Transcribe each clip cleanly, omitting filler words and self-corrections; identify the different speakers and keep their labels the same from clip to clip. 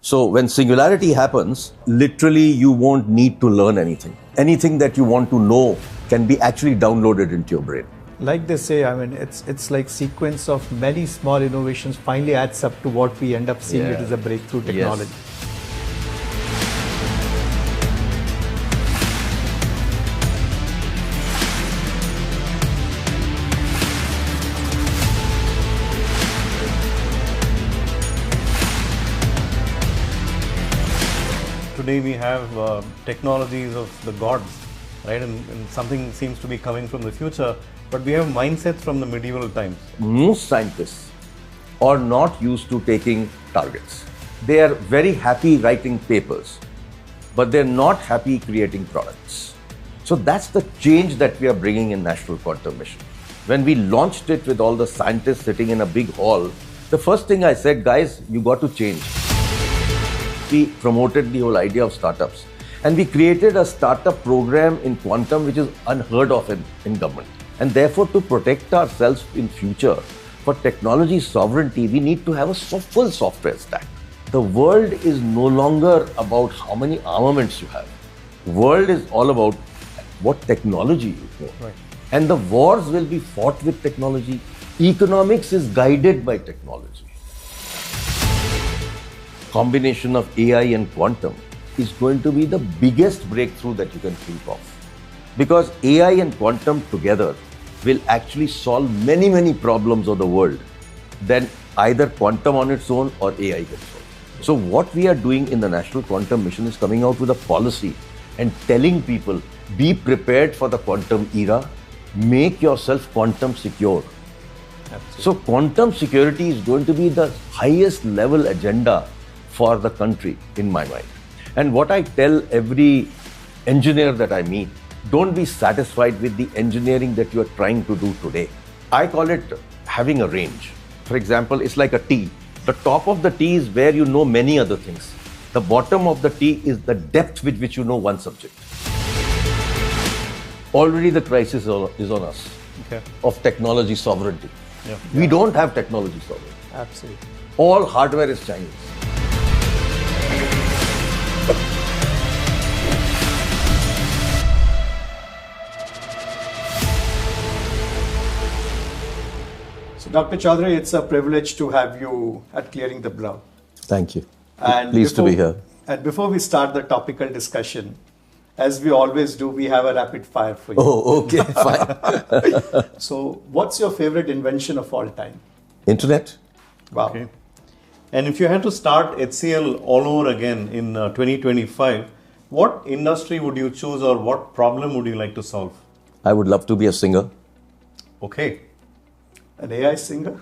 Speaker 1: So when singularity happens, literally you won't need to learn anything. Anything that you want to know can be actually downloaded into your brain.
Speaker 2: Like they say, I mean, it's like sequence of many small innovations finally adds up to what we end up seeing it as a breakthrough technology.
Speaker 1: Yes.
Speaker 3: Today we have technologies of the gods, right? And something seems to be coming from the future, but we have mindsets from the medieval times.
Speaker 1: Most scientists are not used to taking targets. They are very happy writing papers, but they're not happy creating products. So that's the change that we are bringing in National Quantum Mission. When we launched it with all the scientists sitting in a big hall, the first thing I said, guys, you got to change. We promoted the whole idea of startups, and we created a startup program in quantum which is unheard of in government. And therefore, to protect ourselves in future, for technology sovereignty, we need to have a full software stack. The world is no longer about how many armaments you have. The world is all about what technology you know.
Speaker 3: Right.
Speaker 1: And the wars will be fought with technology. Economics is guided by technology. Combination of AI and quantum is going to be the biggest breakthrough that you can think of. Because AI and quantum together will actually solve many problems of the world than either quantum on its own or AI can solve. So what we are doing in the National Quantum Mission is coming out with a policy and telling people, be prepared for the quantum era, make yourself quantum secure.
Speaker 3: Absolutely.
Speaker 1: So quantum security is going to be the highest level agenda for the country in my mind. And what I tell every engineer that I meet, don't be satisfied with the engineering that you are trying to do today. I call it having a range. For example, it's like a T. The top of the T is where you know many other things. The bottom of the T is the depth with which you know one subject. Already the crisis is on us of technology sovereignty.
Speaker 3: Yeah.
Speaker 1: We don't have technology sovereignty.
Speaker 2: Absolutely.
Speaker 1: All hardware is Chinese.
Speaker 2: So, Dr. Chaudhary, it's a privilege to have you at Clearing the Brow.
Speaker 1: Thank you.
Speaker 2: And
Speaker 1: Pleased to be here.
Speaker 2: And before we start the topical discussion, as we always do, we have a rapid fire for you.
Speaker 1: Oh, okay, fine.
Speaker 2: So, what's your favorite invention of all time?
Speaker 1: Internet.
Speaker 2: Wow.
Speaker 3: Okay. And if you had to start HCL all over again in 2025, what industry would you choose or what problem would you like to solve?
Speaker 1: I would love to be a singer.
Speaker 3: Okay.
Speaker 2: An AI singer?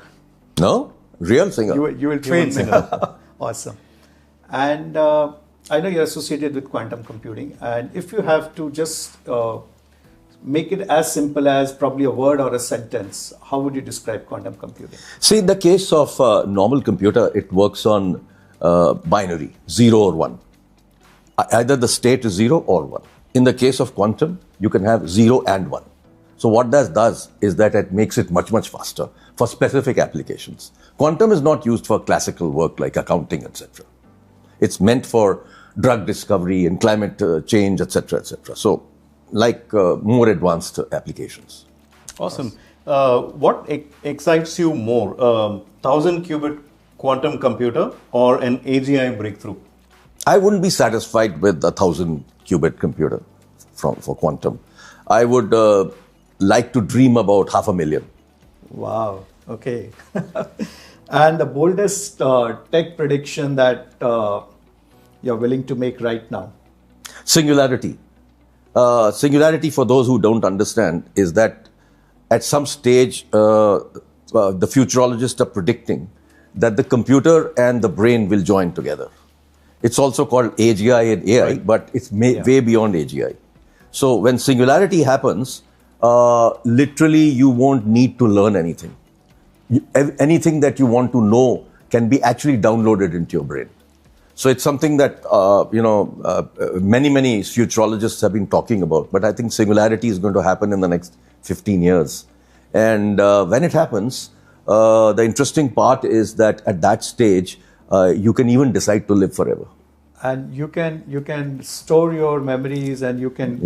Speaker 1: No? Real singer.
Speaker 2: You will train me. Awesome. And I know you're associated with quantum computing. And if you have to just make it as simple as probably a word or a sentence, how would you describe quantum computing?
Speaker 1: See, in the case of a normal computer, it works on binary, 0 or 1. Either the state is 0 or 1. In the case of quantum, you can have 0 and 1. So what that does is that it makes it much faster for specific applications. Quantum is not used for classical work like accounting, etc. It's meant for drug discovery and climate change, etc., etc. So, like more advanced applications.
Speaker 3: Awesome. What excites you more, 1000-qubit quantum computer or an AGI breakthrough?
Speaker 1: I wouldn't be satisfied with a 1000-qubit computer for quantum. I would like to dream about 500,000.
Speaker 2: Wow. Okay. And the boldest tech prediction that you're willing to make right now?
Speaker 1: Singularity. Singularity, for those who don't understand, is that at some stage, the futurologists are predicting that the computer and the brain will join together. It's also called AGI and AI,
Speaker 3: Right.
Speaker 1: but it's way beyond AGI. So when singularity happens, literally you won't need to learn anything. Anything that you want to know can be actually downloaded into your brain. So it's something that, many futurologists have been talking about, but I think singularity is going to happen in the next 15 years. And when it happens, the interesting part is that at that stage, you can even decide to live forever.
Speaker 2: And you can store your memories, and you can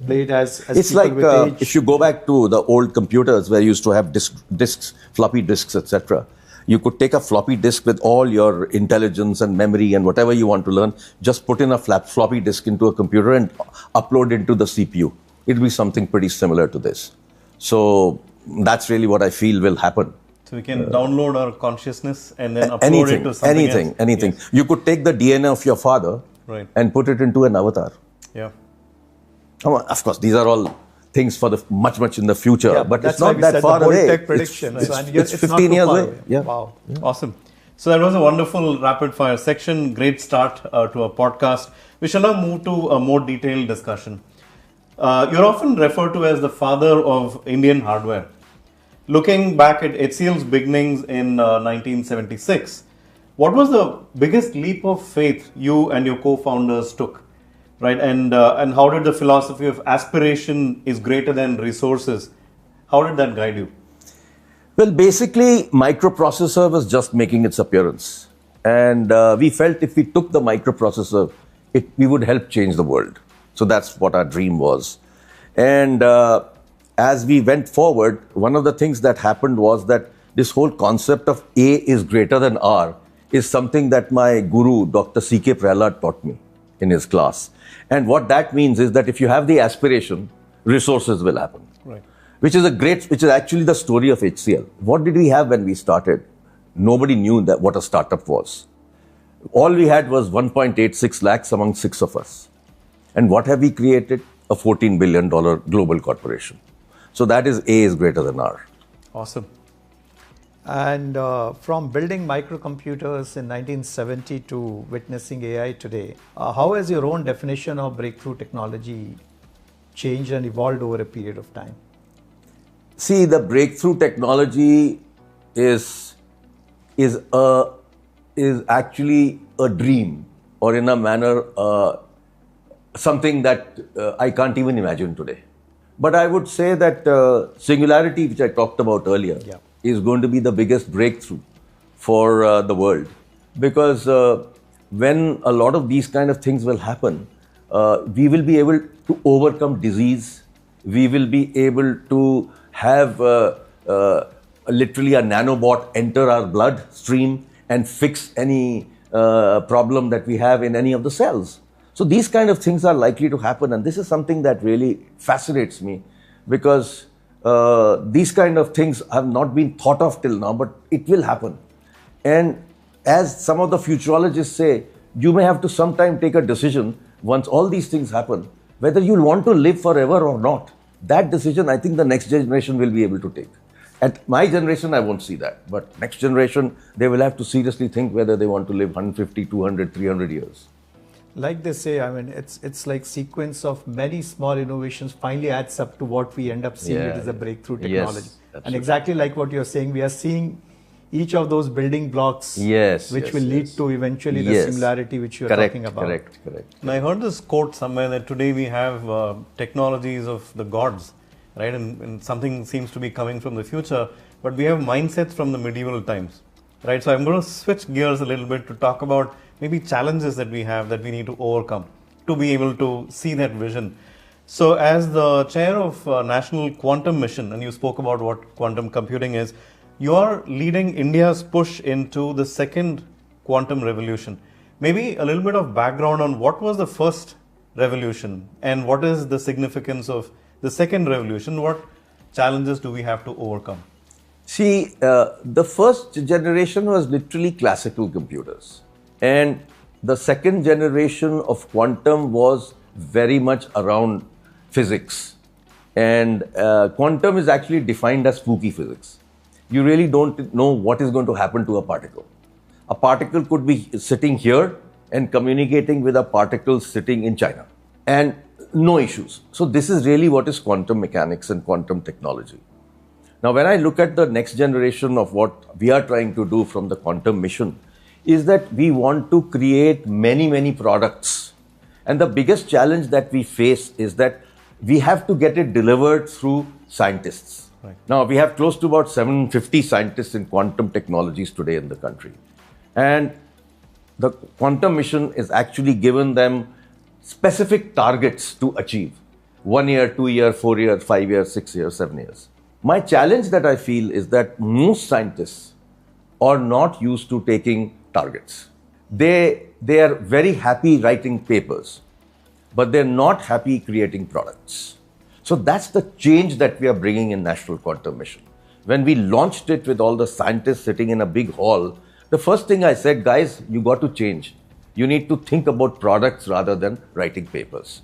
Speaker 2: play it as
Speaker 1: it's
Speaker 2: people
Speaker 1: like
Speaker 2: with age.
Speaker 1: if you go back to the old computers where you used to have disks, floppy disks, etc. You could take a floppy disk with all your intelligence and memory and whatever you want to learn, just put in a floppy disk into a computer and upload into the CPU. It'll be something pretty similar to this. So that's really what I feel will happen.
Speaker 3: So we can download our consciousness and then upload it to something else.
Speaker 1: Anything.
Speaker 3: Yes.
Speaker 1: You could take the DNA of your father and put it into an avatar.
Speaker 3: Yeah.
Speaker 1: Of course, these are all things for the much in the future, but it's not that far away.
Speaker 2: Tech prediction.
Speaker 1: It's 15 years away. Yeah.
Speaker 2: Wow.
Speaker 3: Yeah. Awesome. So that was a wonderful rapid fire section. Great start to our podcast. We shall now move to a more detailed discussion. You're often referred to as the father of Indian hardware. Looking back at HCL's beginnings in 1976, what was the biggest leap of faith you and your co-founders took, right? And how did the philosophy of aspiration is greater than resources, how did that guide you?
Speaker 1: Well, basically, microprocessor was just making its appearance. And we felt if we took the microprocessor, we would help change the world. So that's what our dream was. And as we went forward, one of the things that happened was that this whole concept of A is greater than R is something that my guru, Dr. C.K. Prahlad, taught me in his class. And what that means is that if you have the aspiration, resources will happen.
Speaker 3: Right.
Speaker 1: Which is actually the story of HCL. What did we have when we started? Nobody knew that what a startup was. All we had was 1.86 lakhs among 6 of us. And what have we created? A $14 billion global corporation. So that is A is greater than R.
Speaker 3: Awesome.
Speaker 2: And from building microcomputers in 1970 to witnessing AI today, how has your own definition of breakthrough technology changed and evolved over a period of time?
Speaker 1: See, the breakthrough technology is actually a dream, or in a manner, something that I can't even imagine today. But I would say that singularity, which I talked about earlier, is going to be the biggest breakthrough for the world. Because when a lot of these kind of things will happen, we will be able to overcome disease. We will be able to have literally a nanobot enter our bloodstream and fix any problem that we have in any of the cells. So these kind of things are likely to happen, and this is something that really fascinates me, because these kind of things have not been thought of till now, but it will happen. And as some of the futurologists say, you may have to sometime take a decision once all these things happen, whether you'll want to live forever or not. That decision, I think the next generation will be able to take. At my generation, I won't see that. But next generation, they will have to seriously think whether they want to live 150, 200, 300 years.
Speaker 2: Like they say, I mean, it's like sequence of many small innovations finally adds up to what we end up seeing it as a breakthrough technology.
Speaker 1: Yes,
Speaker 2: and exactly like what you're saying, we are seeing each of those building blocks which will lead to eventually the similarity which you're talking about.
Speaker 1: Correct.
Speaker 3: And I heard this quote somewhere that today we have technologies of the gods, right? And something seems to be coming from the future, but we have mindsets from the medieval times, right? So I'm going to switch gears a little bit to talk about maybe challenges that we have that we need to overcome to be able to see that vision. So as the chair of National Quantum Mission, and you spoke about what quantum computing is, you are leading India's push into the second quantum revolution. Maybe a little bit of background on what was the first revolution and what is the significance of the second revolution? What challenges do we have to overcome?
Speaker 1: See, the first generation was literally classical computers. And the second generation of quantum was very much around physics. And quantum is actually defined as spooky physics. You really don't know what is going to happen to a particle. A particle could be sitting here and communicating with a particle sitting in China. And no issues. So this is really what is quantum mechanics and quantum technology. Now, when I look at the next generation of what we are trying to do from the quantum mission, is that we want to create many products. And the biggest challenge that we face is that we have to get it delivered through scientists. Right. Now, we have close to about 750 scientists in quantum technologies today in the country. And the quantum mission is actually given them specific targets to achieve. 1 year, 2 year, 4 year, 5 years, 6 years, 7 years. My challenge that I feel is that most scientists are not used to taking targets. They are very happy writing papers, but they're not happy creating products. So that's the change that we are bringing in National Quantum Mission. When we launched it with all the scientists sitting in a big hall, the first thing I said, guys, you got to change. You need to think about products rather than writing papers.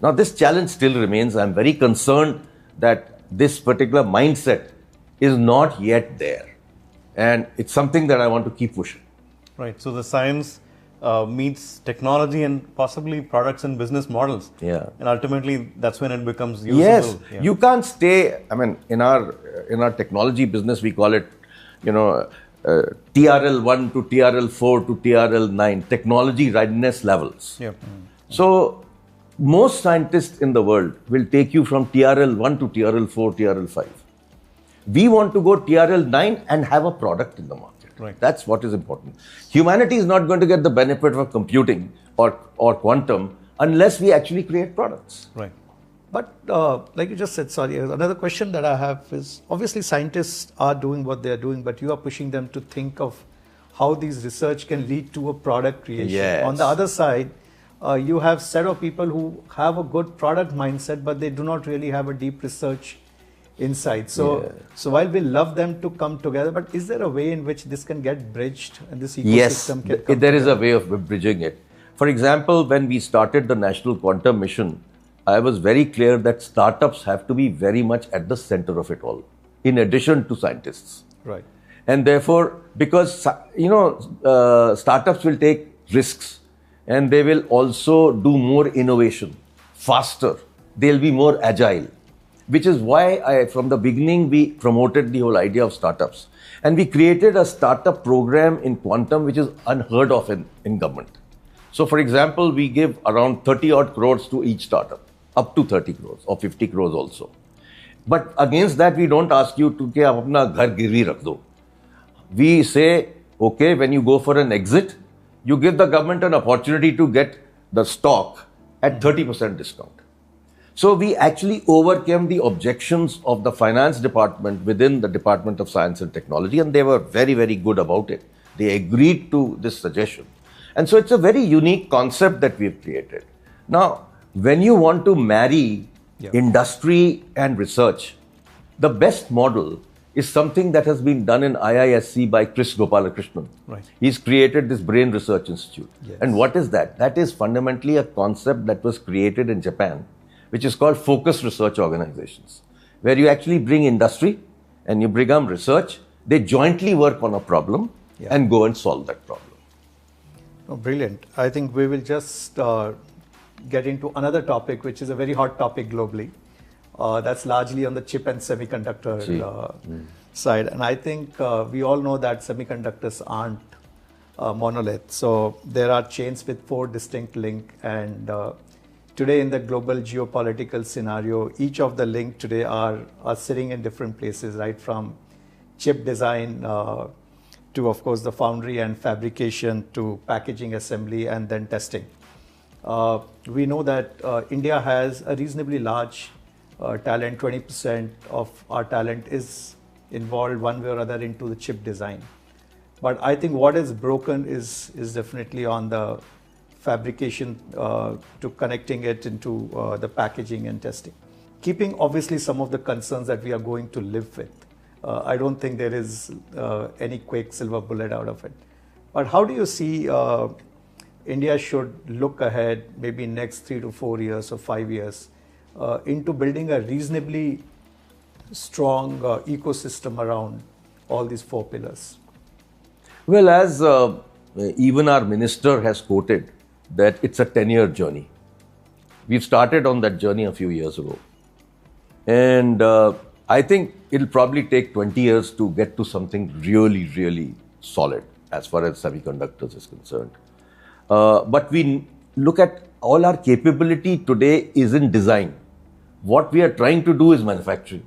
Speaker 1: Now, this challenge still remains. I'm very concerned that this particular mindset is not yet there. And it's something that I want to keep pushing.
Speaker 3: Right. So the science meets technology and possibly products and business models.
Speaker 1: Yeah.
Speaker 3: And ultimately, that's when it becomes usable.
Speaker 1: Yes.
Speaker 3: Yeah.
Speaker 1: You can't stay. I mean, in our technology business, we call it, TRL1 to TRL4 to TRL9, technology readiness levels.
Speaker 3: Yep.
Speaker 1: So most scientists in the world will take you from TRL1 to TRL4, TRL5. We want to go TRL9 and have a product in the market.
Speaker 3: Right.
Speaker 1: That's what is important. Humanity is not going to get the benefit of computing or quantum unless we actually create products.
Speaker 3: Right.
Speaker 2: But like you just said, sorry, another question that I have is, obviously scientists are doing what they're doing, but you are pushing them to think of how these research can lead to a product creation.
Speaker 1: Yes.
Speaker 2: On the other side, you have set of people who have a good product mindset, but they do not really have a deep research insight. So while we love them to come together, but is there a way in which this can get bridged and this ecosystem can come
Speaker 1: there is
Speaker 2: together?
Speaker 1: a way of bridging it. For example, when we started the National Quantum Mission, I was very clear that startups have to be very much at the center of it all, in addition to scientists.
Speaker 2: Right.
Speaker 1: And therefore, because, startups will take risks and they will also do more innovation, faster. They'll be more agile, which is why from the beginning, we promoted the whole idea of startups. And we created a startup program in quantum, which is unheard of in government. So, for example, we give around 30 odd crores to each startup, up to 30 crores or 50 crores also. But against that, we don't ask you to ke aap apna ghar girvi rakh do. We say, okay, when you go for an exit, you give the government an opportunity to get the stock at 30% discount. So we actually overcame the objections of the finance department within the Department of Science and Technology, and they were very, very good about it. They agreed to this suggestion. And so it's a very unique concept that we've created. Now, when you want to marry industry and research, the best model is something that has been done in IISc by Chris Gopalakrishnan.
Speaker 3: Right.
Speaker 1: He's created this Brain Research Institute.
Speaker 2: Yes.
Speaker 1: And what is that? That is fundamentally a concept that was created in Japan, which is called focused research organizations, where you actually bring industry and you bring research. They jointly work on a problem and go and solve that problem.
Speaker 2: Oh, brilliant. I think we will just get into another topic, which is a very hot topic globally. That's largely on the chip and semiconductor side. And I think we all know that semiconductors aren't monolith. So there are chains with 4 distinct links. And today in the global geopolitical scenario, each of the links today are sitting in different places, right? From chip design to, of course, the foundry and fabrication to packaging assembly and then testing. We know that India has a reasonably large talent. 20% of our talent is involved one way or other into the chip design. But I think what is broken is definitely on the fabrication to connecting it into the packaging and testing. Keeping obviously some of the concerns that we are going to live with. I don't think there is any quick silver bullet out of it. But how do you see India should look ahead, maybe next 3 to 4 years or 5 years, into building a reasonably strong ecosystem around all these 4 pillars?
Speaker 1: Well, as even our minister has quoted, that it's a 10-year journey. We've started on that journey a few years ago. And I think it'll probably take 20 years to get to something really, really solid as far as semiconductors is concerned. But we look at all our capability today is in design. What we are trying to do is manufacturing.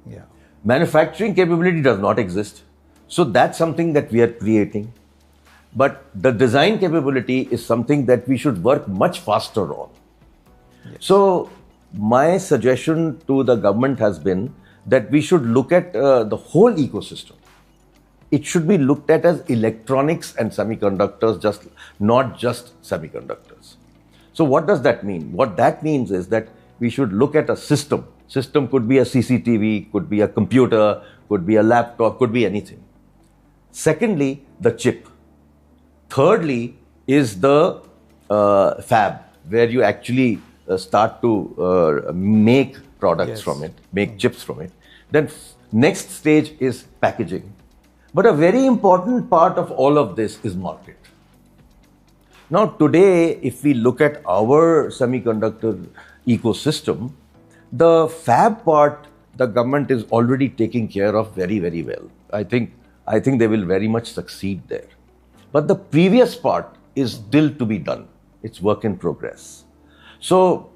Speaker 2: Yeah.
Speaker 1: Manufacturing capability does not exist. So that's something that we are creating. But the design capability is something that we should work much faster on. Yes. So my suggestion to the government has been that we should look at the whole ecosystem. It should be looked at as electronics and semiconductors, not just semiconductors. So what does that mean? What that means is that we should look at a system. System could be a CCTV, could be a computer, could be a laptop, could be anything. Secondly, the chip. Thirdly is the fab, where you actually start to make products from it, make chips from it. Then next stage is packaging. But a very important part of all of this is market. Now today, if we look at our semiconductor ecosystem, the fab part, the government is already taking care of very, very well. I think they will very much succeed there. But the previous part is still to be done. It's work in progress. So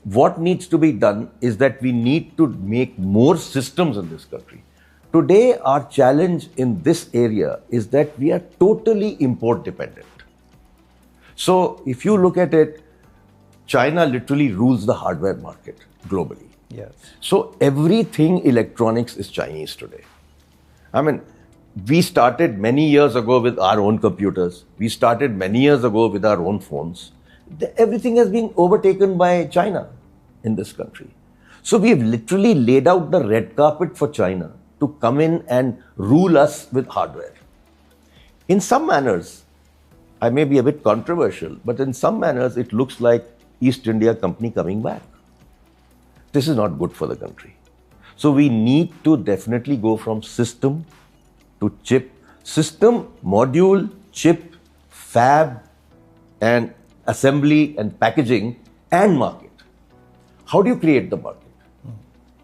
Speaker 1: what needs to be done is that we need to make more systems in this country. Today, our challenge in this area is that we are totally import dependent. So if you look at it, China literally rules the hardware market globally.
Speaker 2: Yes.
Speaker 1: So everything electronics is Chinese today. I mean, we started many years ago with our own computers. We started many years ago with our own phones. Everything has been overtaken by China in this country. So we've literally laid out the red carpet for China to come in and rule us with hardware. In some manners, I may be a bit controversial, but in some manners, it looks like East India Company coming back. This is not good for the country. So we need to definitely go from system to chip, system, module, chip, fab, and assembly and packaging and market. How do you create the market?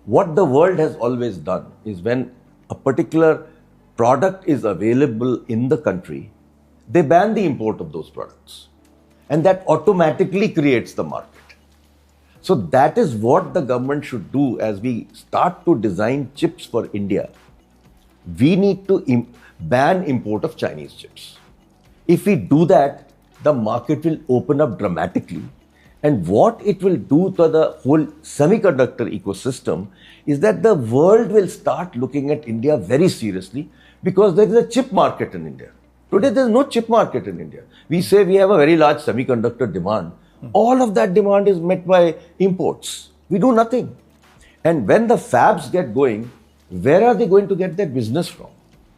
Speaker 1: What the world has always done is when a particular product is available in the country, they ban the import of those products. And that automatically creates the market. So that is what the government should do as we start to design chips for India. We need to ban import of Chinese chips. If we do that, the market will open up dramatically. And what it will do to the whole semiconductor ecosystem is that the world will start looking at India very seriously because there is a chip market in India. Today, there is no chip market in India. We say we have a very large semiconductor demand. All of that demand is met by imports. We do nothing. And when the fabs get going, where are they going to get their business from?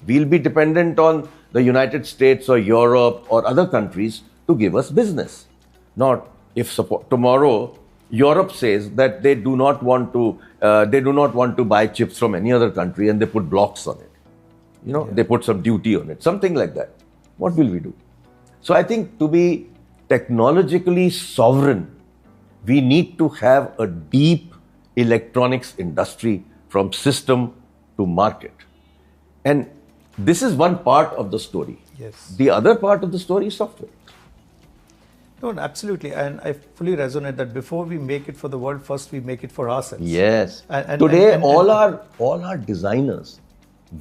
Speaker 1: We'll be dependent on the United States or Europe or other countries to give us business. Not if tomorrow Europe says that they do not want to buy chips from any other country and they put blocks on it. They put some duty on it, something like that. What will we do? So I think to be technologically sovereign, we need to have a deep electronics industry from system to market. And this is one part of the story.
Speaker 2: Yes.
Speaker 1: The other part of the story is software.
Speaker 2: No, absolutely. And I fully resonate that before we make it for the world, first we make it for ourselves.
Speaker 1: Yes. Today, all our designers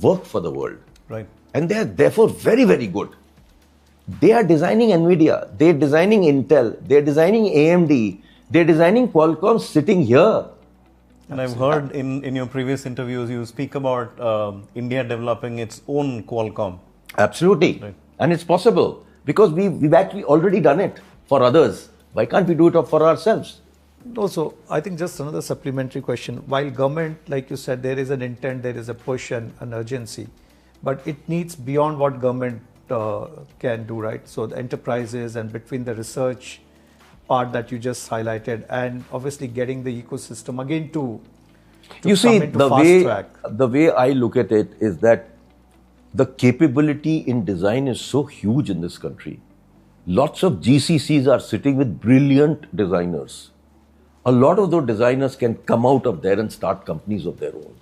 Speaker 1: work for the world.
Speaker 2: Right.
Speaker 1: And they are therefore very, very good. They are designing NVIDIA, they're designing Intel, they're designing AMD, they're designing Qualcomm sitting here.
Speaker 3: And I've heard in your previous interviews, you speak about India developing its own Qualcomm.
Speaker 1: Absolutely. Right. And it's possible because we've actually already done it for others. Why can't we do it for ourselves?
Speaker 2: Also, I think just another supplementary question. While government, like you said, there is an intent, there is a push and an urgency, but it needs beyond what government can do, right? So the enterprises and between the research part that you just highlighted and obviously getting the ecosystem again to
Speaker 1: you see,
Speaker 2: fast track.
Speaker 1: The way I look at it is that the capability in design is so huge in this country. Lots of GCCs are sitting with brilliant designers. A lot of those designers can come out of there and start companies of their own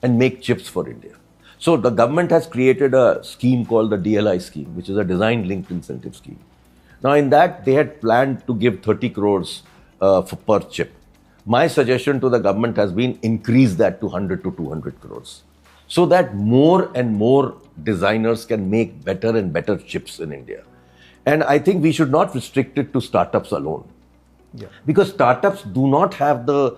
Speaker 1: and make chips for India. So the government has created a scheme called the DLI scheme, which is a design linked incentive scheme. Now in that, they had planned to give 30 crores per chip. My suggestion to the government has been increase that to 100 to 200 crores so that more and more designers can make better and better chips in India. And I think we should not restrict it to startups alone.
Speaker 2: Yeah.
Speaker 1: Because startups do not have the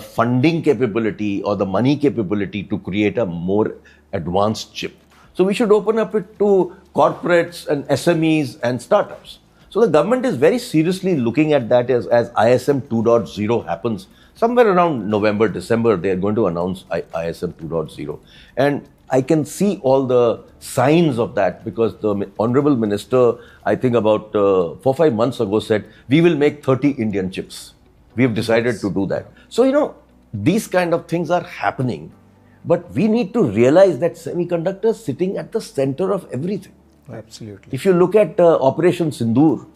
Speaker 1: funding capability or the money capability to create a more advanced chip. So we should open up it to corporates and SMEs and startups. So the government is very seriously looking at that as ISM 2.0 happens. Somewhere around November, December, they are going to announce ISM 2.0. And I can see all the signs of that because the Honorable Minister, I think about 4-5 months ago said, we will make 30 Indian chips. We have decided to do that. So, these kind of things are happening. But we need to realize that semiconductors sitting at the center of everything.
Speaker 2: Absolutely.
Speaker 1: If you look at Operation Sindoor,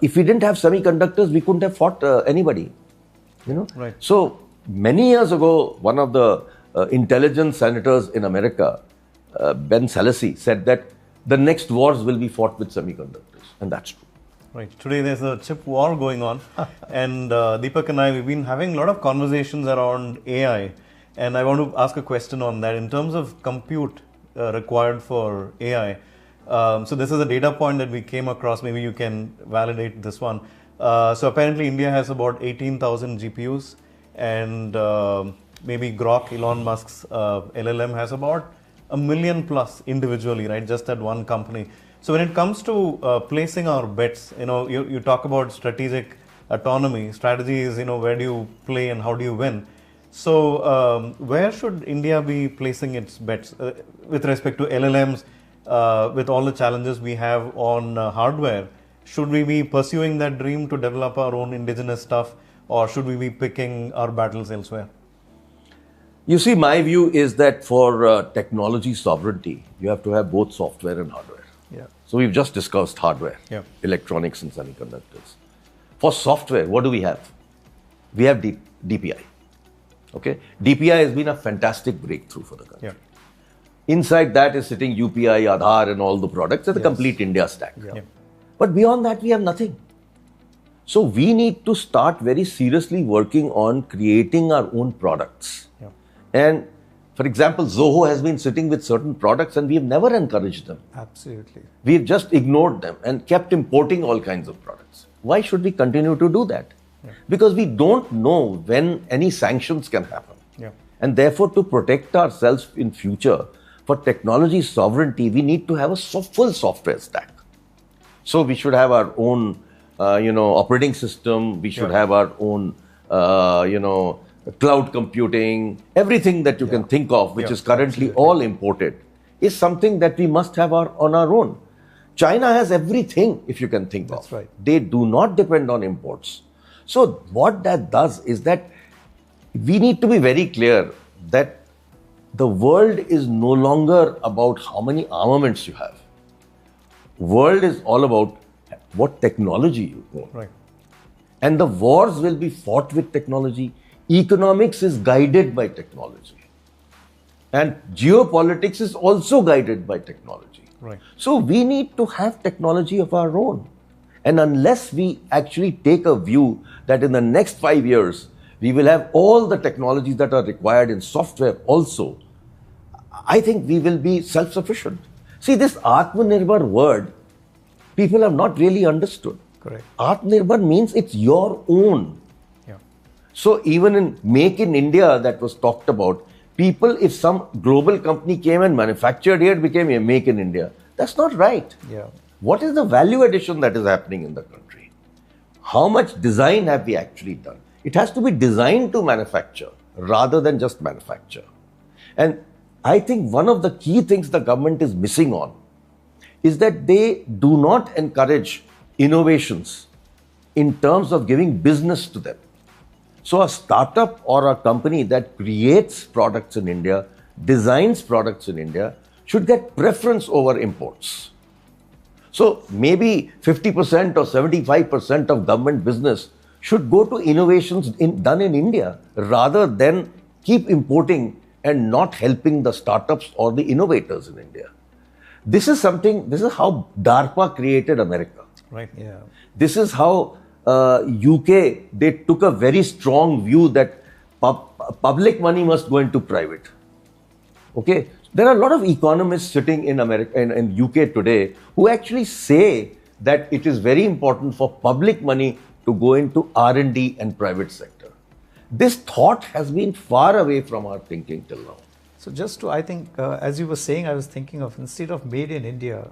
Speaker 1: if we didn't have semiconductors, we couldn't have fought anybody.
Speaker 3: Right.
Speaker 1: So many years ago, one of the intelligence senators in America, Ben Salasy, said that the next wars will be fought with semiconductors, and that's true.
Speaker 3: Right. Today there's a chip war going on, and Deepak and I, we've been having a lot of conversations around AI, and I want to ask a question on that in terms of compute required for AI. So this is a data point that we came across. Maybe you can validate this one. So apparently India has about 18,000 GPUs, and maybe Grok, Elon Musk's LLM, has about 1 million plus individually, right? Just at one company. So when it comes to placing our bets, you talk about strategic autonomy. Strategy is, where do you play and how do you win? So where should India be placing its bets with respect to LLMs? With all the challenges we have on hardware, should we be pursuing that dream to develop our own indigenous stuff, or should we be picking our battles elsewhere?
Speaker 1: You see, my view is that for technology sovereignty, you have to have both software and hardware.
Speaker 2: Yeah.
Speaker 1: So we've just discussed hardware, electronics and semiconductors. For software, what do we have? We have DPI. Okay, DPI has been a fantastic breakthrough for the country.
Speaker 3: Yeah.
Speaker 1: Inside that is sitting UPI, Aadhaar and all the products. It's a complete India stack.
Speaker 2: Yeah.
Speaker 1: But beyond that, we have nothing. So we need to start very seriously working on creating our own products.
Speaker 3: Yeah.
Speaker 1: And for example, Zoho has been sitting with certain products and we have never encouraged them.
Speaker 2: Absolutely.
Speaker 1: We've just ignored them and kept importing all kinds of products. Why should we continue to do that?
Speaker 3: Yeah.
Speaker 1: Because we don't know when any sanctions can happen.
Speaker 3: Yeah.
Speaker 1: And therefore, to protect ourselves in future, for technology sovereignty, we need to have a full software stack. So we should have our own, operating system. We should have our own, cloud computing. Everything that you can think of, which is currently all imported, is something that we must have on our own. China has everything, if you can think of.
Speaker 2: That's right.
Speaker 1: They do not depend on imports. So what that does is that we need to be very clear that the world is no longer about how many armaments you have. World is all about what technology you own.
Speaker 3: Right.
Speaker 1: And the wars will be fought with technology. Economics is guided by technology. And geopolitics is also guided by technology.
Speaker 3: Right.
Speaker 1: So we need to have technology of our own. And unless we actually take a view that in the next 5 years, we will have all the technologies that are required in software also, I think we will be self-sufficient. See, this Atmanirbhar word, people have not really understood.
Speaker 2: Correct.
Speaker 1: Atmanirbhar means it's your own.
Speaker 3: Yeah.
Speaker 1: So even in Make in India that was talked about, people, if some global company came and manufactured here, it became a Make in India. That's not right.
Speaker 2: Yeah.
Speaker 1: What is the value addition that is happening in the country? How much design have we actually done? It has to be designed to manufacture rather than just manufacture. And I think one of the key things the government is missing on is that they do not encourage innovations in terms of giving business to them. So a startup or a company that creates products in India, designs products in India, should get preference over imports. So maybe 50% or 75% of government business should go to innovations done in India rather than keep importing and not helping the startups or the innovators in India. This is how DARPA created America.
Speaker 3: Right.
Speaker 2: Yeah.
Speaker 1: This is how UK, they took a very strong view that public money must go into private. Okay. There are a lot of economists sitting in America, in UK today, who actually say that it is very important for public money to go into R&D and private sector. This thought has been far away from our thinking till now.
Speaker 2: So just to, I think, as you were saying, I was thinking of, instead of made in India,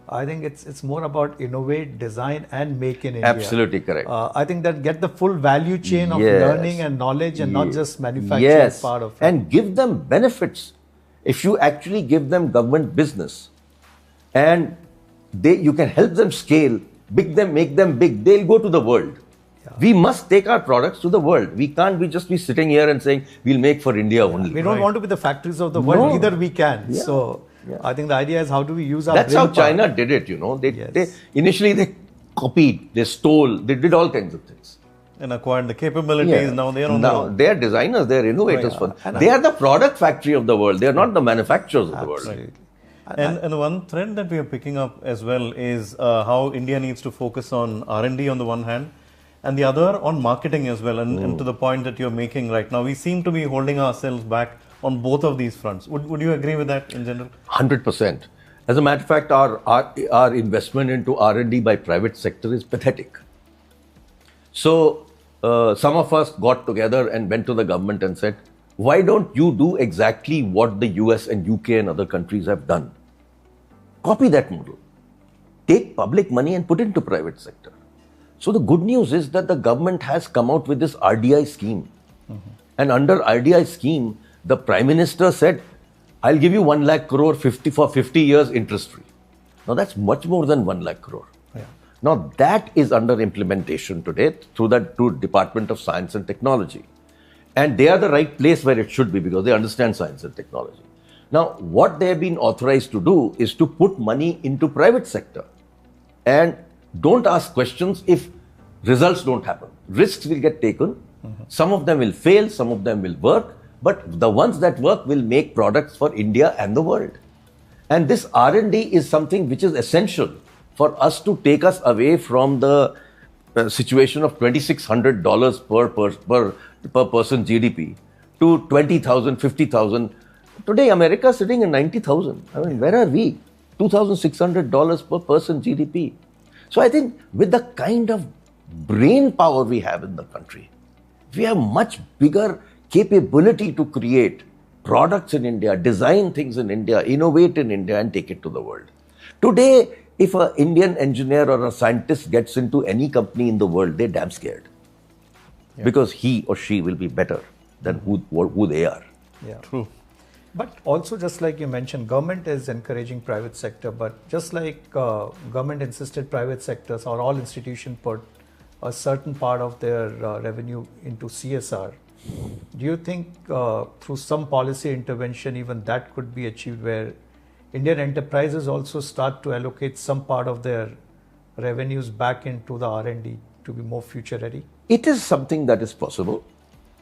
Speaker 2: I think it's more about innovate, design and make in India.
Speaker 1: Absolutely correct.
Speaker 2: I think that get the full value chain of learning and knowledge and not just manufacturing
Speaker 1: yes.
Speaker 2: part of it.
Speaker 1: And give them benefits. If you actually give them government business and you can help them scale, make them big, they'll go to the world. Yeah. We must take our products to the world. We can't just be sitting here and saying we'll make for India only.
Speaker 2: We don't want to be the factories of the world, either we can. Yeah. So I think the idea is how do we use our
Speaker 1: That's how China did it, you know. They initially they copied, they stole, they did all kinds of things.
Speaker 3: And acquired the capabilities. Now they are on
Speaker 1: Now they are designers, they are innovators. They are the product factory of the world. They are not the manufacturers of the world.
Speaker 3: Right. And one trend that we are picking up as well is how India needs to focus on R&D on the one hand, and the other on marketing as well. And to the point that you're making right now, we seem to be holding ourselves back on both of these fronts. Would you agree with that in general?
Speaker 1: 100%. As a matter of fact, our investment into R&D by private sector is pathetic. So some of us got together and went to the government and said, why don't you do exactly what the US and UK and other countries have done? Copy that model. Take public money and put it into private sector. So the good news is that the government has come out with this RDI scheme. And under RDI scheme, the Prime Minister said, I'll give you 1 lakh crore for 50 years interest free. Now that's much more than 1 lakh crore. Yeah. Now that is under implementation today through Department of Science and Technology. And they are the right place where it should be because they understand science and technology. Now what they have been authorized to do is to put money into private sector and don't ask questions if results don't happen. Risks will get taken. Some of them will fail, some of them will work. But the ones that work will make products for India and the world. And this R&D is something which is essential for us to take us away from the situation of $2,600 per person GDP to 20,000, 50,000. Today, America is sitting at 90,000. I mean, where are we? $2,600 per person GDP. So I think with the kind of brain power we have in the country, we have much bigger capability to create products in India, design things in India, innovate in India and take it to the world. Today, if an Indian engineer or a scientist gets into any company in the world, they're damn scared. Because he or she will be better than who they are.
Speaker 2: Yeah. True. But also just like you mentioned, government is encouraging private sector, but just like government insisted private sectors or all institutions put a certain part of their revenue into CSR, do you think through some policy intervention even that could be achieved where Indian enterprises also start to allocate some part of their revenues back into the R&D to be more future ready?
Speaker 1: It is something that is possible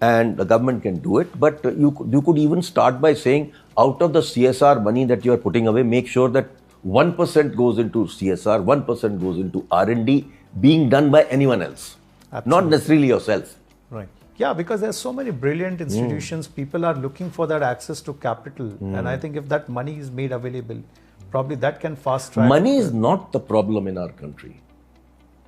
Speaker 1: and the government can do it, but you could even start by saying out of the CSR money that you are putting away, make sure that 1% goes into CSR, 1% goes into R&D being done by anyone else, not necessarily yourself.
Speaker 2: Right. Yeah, because there's so many brilliant institutions, people are looking for that access to capital. And I think if that money is made available, probably that can fast track.
Speaker 1: Money is not the problem in our country.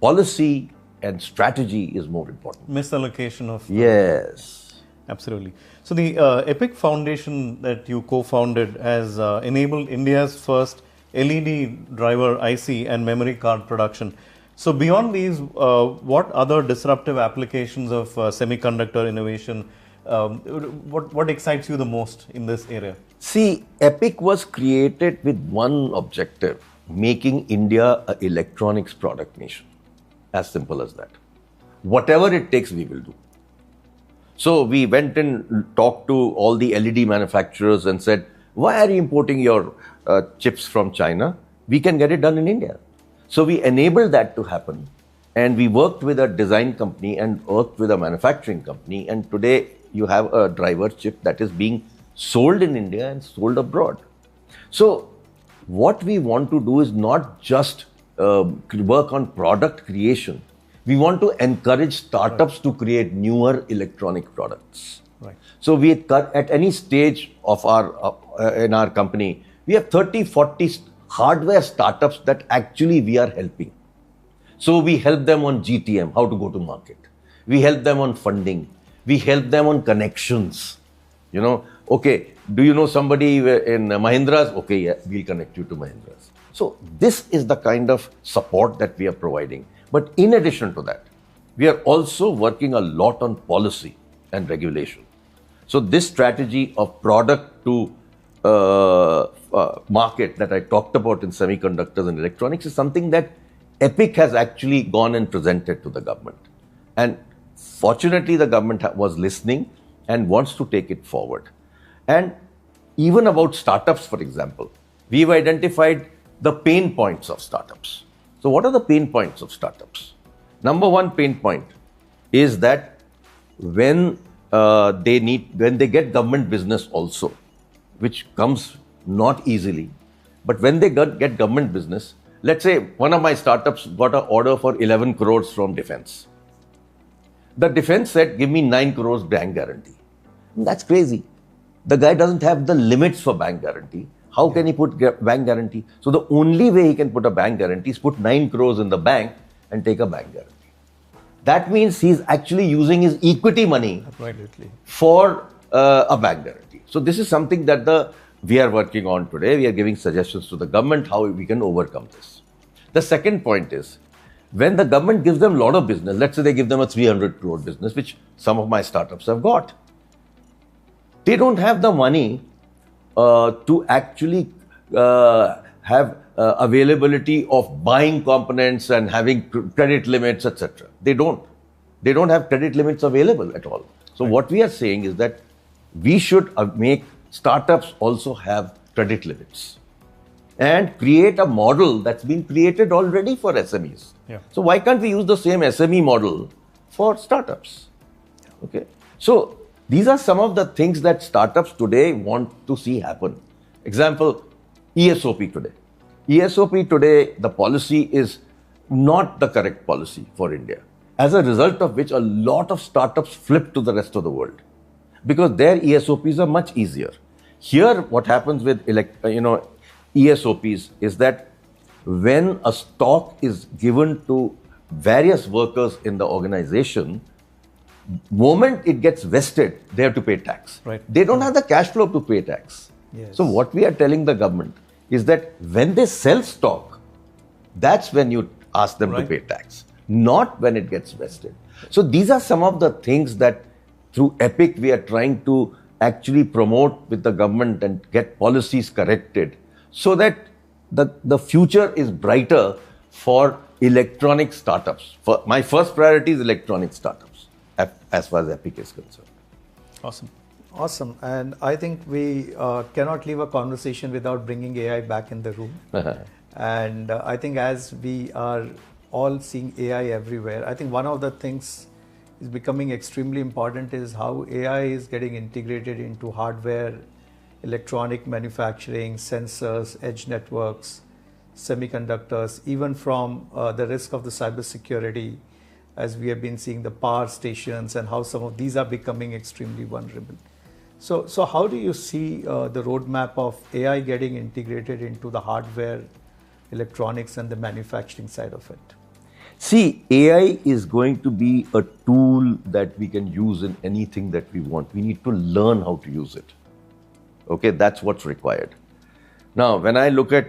Speaker 1: Policy and strategy is more important.
Speaker 3: Misallocation of...
Speaker 1: Yes.
Speaker 3: Absolutely. So the EPIC Foundation that you co-founded has enabled India's first LED driver IC and memory card production. So beyond these, what other disruptive applications of semiconductor innovation, what excites you the most in this area?
Speaker 1: See, EPIC was created with one objective, making India an electronics product nation. As simple as that. Whatever it takes, we will do. So we went and talked to all the LED manufacturers and said, why are you importing your chips from China? We can get it done in India. So we enabled that to happen. And we worked with a design company and worked with a manufacturing company. And today you have a driver chip that is being sold in India and sold abroad. So what we want to do is not just work on product creation. We want to encourage startups to create newer electronic products.
Speaker 3: Right.
Speaker 1: So we at any stage of in our company, we have 30, 40 hardware startups that actually we are helping. So we help them on GTM, how to go to market. We help them on funding. We help them on connections. Okay, do you know somebody in Mahindra's? Okay, yeah, we'll connect you to Mahindra's. So this is the kind of support that we are providing. But in addition to that, we are also working a lot on policy and regulation. So this strategy of product to market that I talked about in semiconductors and electronics is something that Epic has actually gone and presented to the government. And fortunately, the government was listening and wants to take it forward. And even about startups, for example, we've identified the pain points of startups. So what are the pain points of startups? Number one pain point is that when they get government business also, which comes not easily, but when they get government business, let's say one of my startups got an order for 11 crores from defense. The defense said, give me 9 crores bank guarantee. That's crazy. The guy doesn't have the limits for bank guarantee. How can he put bank guarantee? So the only way he can put a bank guarantee is put 9 crores in the bank and take a bank guarantee. That means he's actually using his equity money for a bank guarantee. So this is something that we are working on today. We are giving suggestions to the government how we can overcome this. The second point is, when the government gives them a lot of business, let's say they give them a 300 crore business, which some of my startups have got, they don't have the money to actually have availability of buying components and having credit limits, etc. They don't have credit limits available at all. So what we are saying is that we should make startups also have credit limits and create a model that's been created already for SMEs.
Speaker 3: Yeah.
Speaker 1: So why can't we use the same SME model for startups? Okay. So these are some of the things that startups today want to see happen. Example, ESOP today. ESOP today, the policy is not the correct policy for India. As a result of which, a lot of startups flip to the rest of the world because their ESOPs are much easier. Here, what happens with ESOPs is that when a stock is given to various workers in the organization, moment it gets vested, they have to pay tax.
Speaker 3: Right.
Speaker 1: They don't have the cash flow to pay tax.
Speaker 2: Yes.
Speaker 1: So what we are telling the government is that when they sell stock, that's when you ask them to pay tax, not when it gets vested. So these are some of the things that through Epic we are trying to actually promote with the government and get policies corrected so that the future is brighter for electronic startups. My first priority is electronic startups as far as Epic is concerned.
Speaker 2: Awesome. And I think we cannot leave a conversation without bringing AI back in the room. And I think as we are all seeing AI everywhere, I think one of the things is becoming extremely important is how AI is getting integrated into hardware, electronic manufacturing, sensors, edge networks, semiconductors, even from the risk of the cybersecurity, as we have been seeing the power stations and how some of these are becoming extremely vulnerable. So how do you see the roadmap of AI getting integrated into the hardware, electronics and the manufacturing side of it?
Speaker 1: See, AI is going to be a tool that we can use in anything that we want. We need to learn how to use it. Okay, that's what's required. Now, when I look at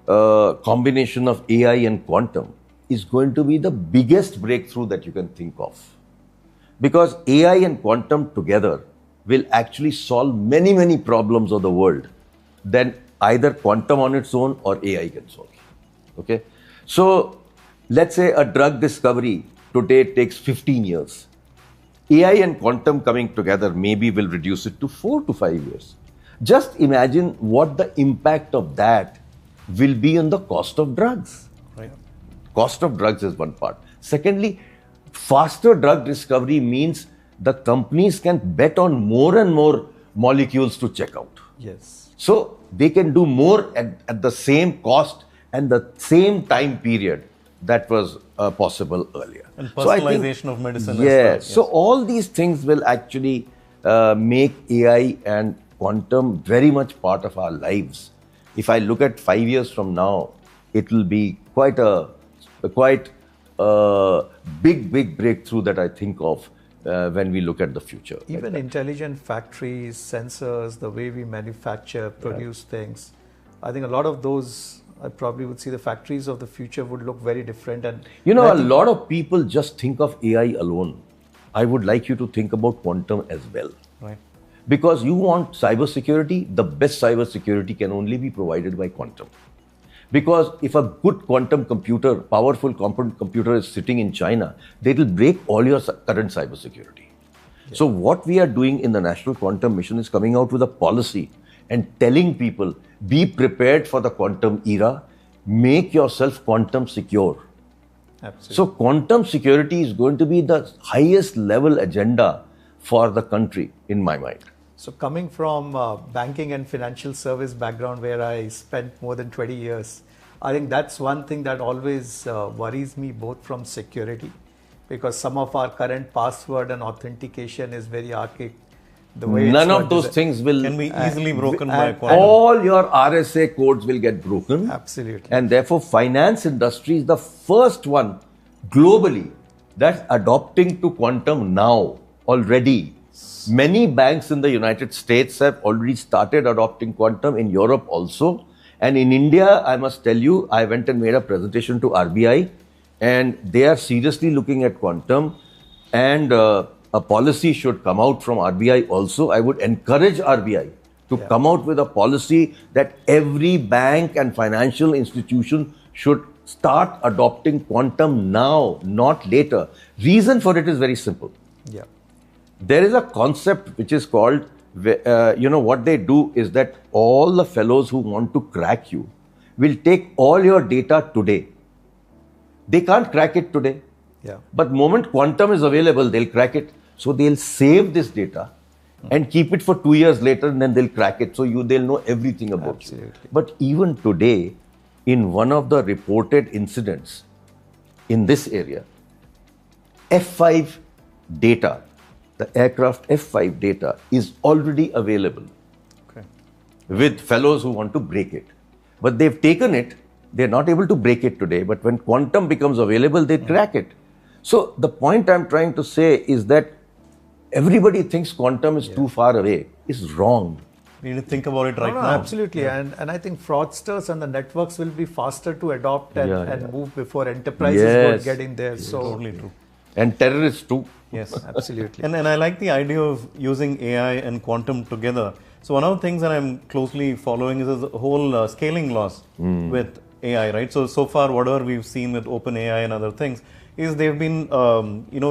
Speaker 1: combination of AI and quantum, is going to be the biggest breakthrough that you can think of. Because AI and quantum together will actually solve many, many problems of the world than either quantum on its own or AI can solve. Okay, so let's say a drug discovery today takes 15 years. AI and quantum coming together maybe will reduce it to 4 to 5 years. Just imagine what the impact of that will be on the cost of drugs.
Speaker 3: Right.
Speaker 1: Cost of drugs is one part. Secondly, faster drug discovery means the companies can bet on more and more molecules to check out.
Speaker 2: Yes.
Speaker 1: So they can do more at the same cost and the same time period that was possible earlier.
Speaker 3: And personalization of medicine.
Speaker 1: Yeah.
Speaker 3: As well. Yes.
Speaker 1: So all these things will actually make AI and quantum very much part of our lives. If I look at 5 years from now, it will be quite big breakthrough that I think of when we look at the future.
Speaker 2: Even intelligent factories, sensors, the way we manufacture, produce things. I think a lot of those, I probably would see the factories of the future would look very different. And
Speaker 1: a lot of people just think of AI alone. I would like you to think about quantum as well.
Speaker 3: Right.
Speaker 1: Because you want cybersecurity, the best cybersecurity can only be provided by quantum. Because if a good quantum computer, powerful quantum computer is sitting in China, they will break all your current cybersecurity. Yeah. So what we are doing in the National Quantum Mission is coming out with a policy and telling people, be prepared for the quantum era, make yourself quantum secure.
Speaker 2: Absolutely.
Speaker 1: So quantum security is going to be the highest level agenda for the country, in my mind.
Speaker 2: So coming from banking and financial service background where I spent more than 20 years, I think that's one thing that always worries me, both from security, because some of our current password and authentication is very archaic. The way
Speaker 1: None of those things
Speaker 3: can be easily broken by quantum.
Speaker 1: All your RSA codes will get broken.
Speaker 2: Absolutely.
Speaker 1: And therefore, finance industry is the first one globally that's adopting to quantum now already. Many banks in the United States have already started adopting quantum, in Europe also. And in India, I must tell you, I went and made a presentation to RBI, and they are seriously looking at quantum, and a policy should come out from RBI also. I would encourage RBI to come out with a policy that every bank and financial institution should start adopting quantum now, not later. Reason for it is very simple.
Speaker 2: Yeah.
Speaker 1: There is a concept which is called, what they do is that all the fellows who want to crack you will take all your data today. They can't crack it today.
Speaker 2: Yeah.
Speaker 1: But moment quantum is available, they'll crack it. So they'll save this data and keep it for 2 years later, and then they'll crack it. So they'll know everything about you. But even today, in one of the reported incidents in this area, F5 data, the aircraft F5 data is already available with fellows who want to break it. But they've taken it, they're not able to break it today, but when quantum becomes available, they crack it. So the point I'm trying to say is that everybody thinks quantum is too far away. It's wrong.
Speaker 3: We need to think about it right now.
Speaker 2: Absolutely. Yeah. And I think fraudsters and the networks will be faster to adopt and move before enterprises would get in there. So
Speaker 3: totally true.
Speaker 1: And terrorists too.
Speaker 3: Yes,
Speaker 2: absolutely.
Speaker 3: And I like the idea of using AI and quantum together. So one of the things that I'm closely following is the whole scaling laws with AI, right? So far, whatever we've seen with OpenAI and other things is they've been,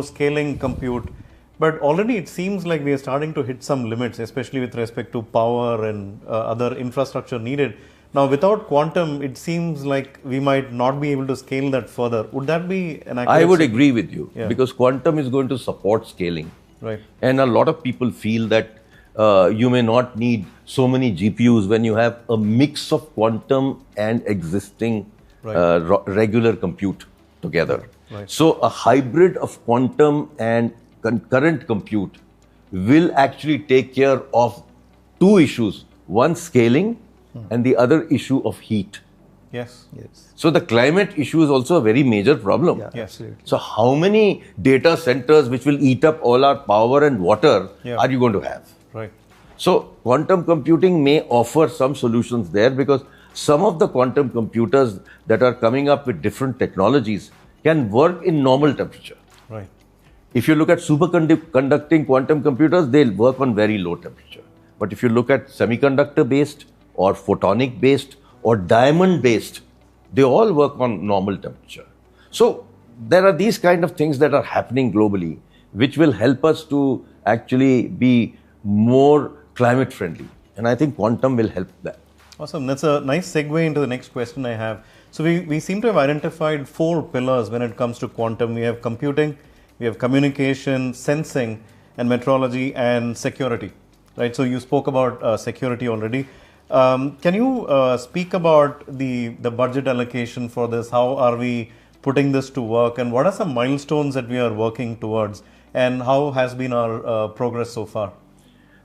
Speaker 3: scaling compute. But already it seems like we are starting to hit some limits, especially with respect to power and other infrastructure needed. Now, without quantum, it seems like we might not be able to scale that further. Would that be an accurate?
Speaker 1: I would agree with you because quantum is going to support scaling.
Speaker 3: Right.
Speaker 1: And a lot of people feel that you may not need so many GPUs when you have a mix of quantum and existing regular compute together.
Speaker 3: Right.
Speaker 1: So a hybrid of quantum and concurrent compute will actually take care of two issues. One, scaling, and the other issue of heat.
Speaker 3: Yes.
Speaker 1: So the climate issue is also a very major problem.
Speaker 2: Yeah, absolutely.
Speaker 1: So how many data centers which will eat up all our power and water are you going to have?
Speaker 3: Right.
Speaker 1: So quantum computing may offer some solutions there because some of the quantum computers that are coming up with different technologies can work in normal temperature.
Speaker 3: Right.
Speaker 1: If you look at superconducting quantum computers, they'll work on very low temperature. But if you look at semiconductor-based or photonic-based or diamond-based, they all work on normal temperature. So there are these kind of things that are happening globally, which will help us to actually be more climate friendly. And I think quantum will help that.
Speaker 3: Awesome. That's a nice segue into the next question I have. So we seem to have identified 4 pillars when it comes to quantum. We have computing, we have communication, sensing, and metrology and security. Right. So you spoke about security already. Can you speak about the budget allocation for this? How are we putting this to work, and what are some milestones that we are working towards, and how has been our progress so far?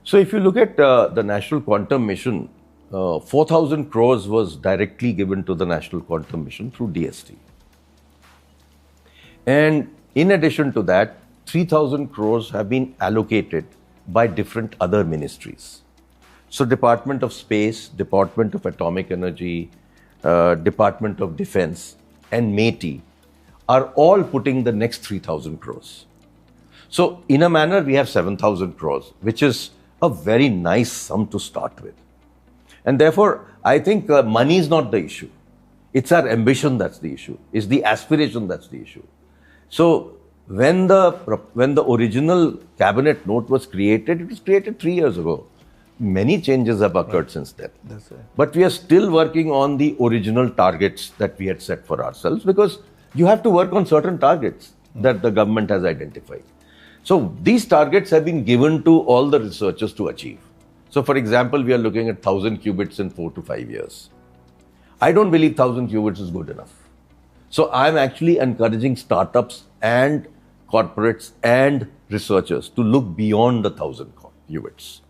Speaker 1: So if you look at the National Quantum Mission, 4,000 crores was directly given to the National Quantum Mission through DST. And in addition to that, 3,000 crores have been allocated by different other ministries. So Department of Space, Department of Atomic Energy, Department of Defense and MATI are all putting the next 3,000 crores. So in a manner, we have 7,000 crores, which is a very nice sum to start with. And therefore, I think money is not the issue. It's our ambition that's the issue. It's the aspiration that's the issue. So when the original cabinet note was created, it was created 3 years ago. Many changes have occurred since then.
Speaker 2: That's right.
Speaker 1: But we are still working on the original targets that we had set for ourselves, because you have to work on certain targets that the government has identified. So these targets have been given to all the researchers to achieve. So for example, we are looking at 1,000 qubits in 4 to 5 years. I don't believe 1,000 qubits is good enough. So I'm actually encouraging startups and corporates and researchers to look beyond the 1,000 qubits.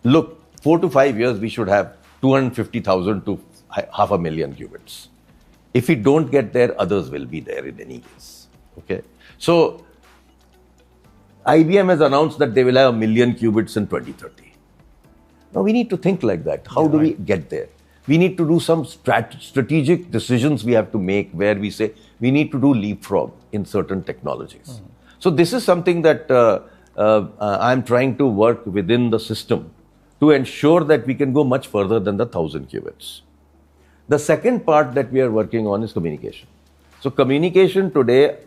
Speaker 1: Look, 4 to 5 years, we should have 250,000 to 500,000 qubits. If we don't get there, others will be there in any case. Okay. So IBM has announced that they will have 1 million qubits in 2030. Now we need to think like that. How do we get there? We need to do some strategic decisions we have to make, where we say we need to do leapfrog in certain technologies. So this is something that I'm trying to work within the system to ensure that we can go much further than the 1,000 qubits. The second part that we are working on is communication. So communication today,